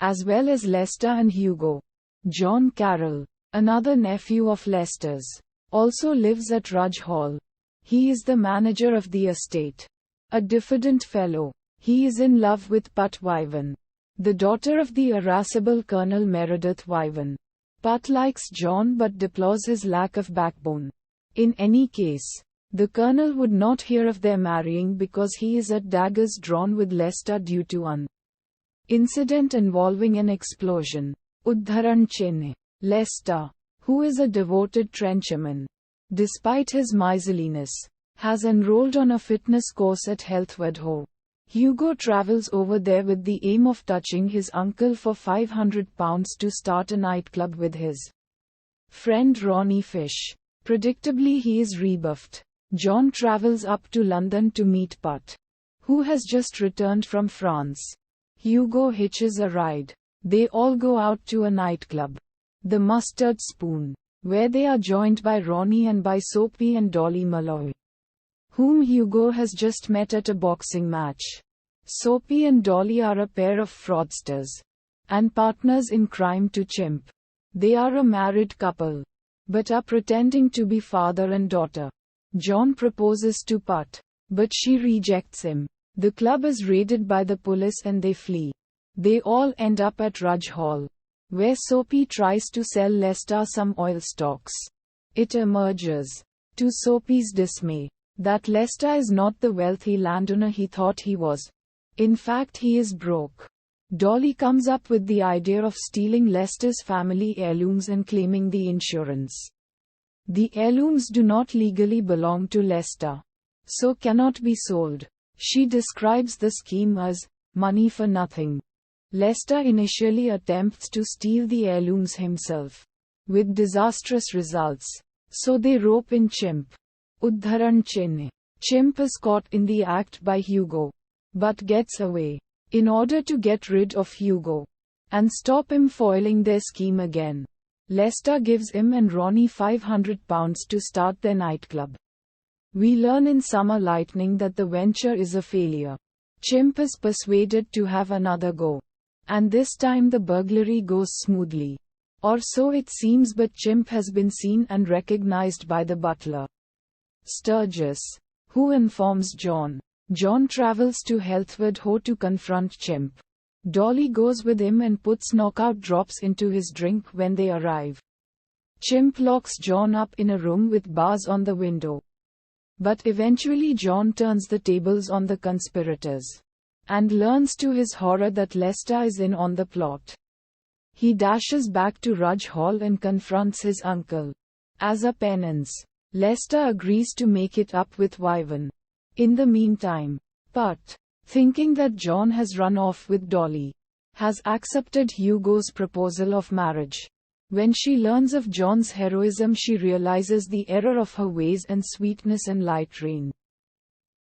as well as Lester and Hugo. John Carroll, another nephew of Lester's, also lives at Rudge Hall. He is the manager of the estate. A diffident fellow, he is in love with Putt Wyvern, the daughter of the irascible Colonel Meredith Wyvern. Putt likes John but deplores his lack of backbone. In any case, the Colonel would not hear of their marrying because he is at daggers drawn with Lester due to an incident involving an explosion. Udharan Chenne. Lester, who is a devoted trencherman, despite his miserliness, has enrolled on a fitness course at Wodehouse. Hugo travels over there with the aim of touching his uncle for £500 to start a nightclub with his friend Ronnie Fish. Predictably, he is rebuffed. John travels up to London to meet Putt, who has just returned from France. Hugo hitches a ride. They all go out to a nightclub, the Mustard Spoon, where they are joined by Ronnie and by Soapy and Dolly Malloy, whom Hugo has just met at a boxing match. Soapy and Dolly are a pair of fraudsters and partners in crime to Chimp. They are a married couple, but are pretending to be father and daughter. John proposes to Putt, but she rejects him. The club is raided by the police and they flee. They all end up at Rudge Hall, where Soapy tries to sell Lester some oil stocks. It emerges, to Soapy's dismay, that Lester is not the wealthy landowner he thought he was. In fact, he is broke. Dolly comes up with the idea of stealing Lester's family heirlooms and claiming the insurance. The heirlooms do not legally belong to Lester, so cannot be sold. She describes the scheme as money for nothing. Lester initially attempts to steal the heirlooms himself, with disastrous results, so they rope in Chimp. Udharan Chenne. Chimp is caught in the act by Hugo, but gets away. In order to get rid of Hugo and stop him foiling their scheme again, Lester gives him and Ronnie £500 to start their nightclub. We learn in Summer Lightning that the venture is a failure. Chimp is persuaded to have another go, and this time the burglary goes smoothly. Or so it seems, but Chimp has been seen and recognized by the butler, Sturgis, who informs John. John travels to Wodehouse to confront Chimp. Dolly goes with him and puts knockout drops into his drink when they arrive. Chimp locks John up in a room with bars on the window. But eventually John turns the tables on the conspirators, and learns to his horror that Lester is in on the plot. He dashes back to Rudge Hall and confronts his uncle. As a penance, Lester agrees to make it up with Wyvern. In the meantime, Putt, thinking that John has run off with Dolly, has accepted Hugo's proposal of marriage. When she learns of John's heroism, she realizes the error of her ways and sweetness and light rain.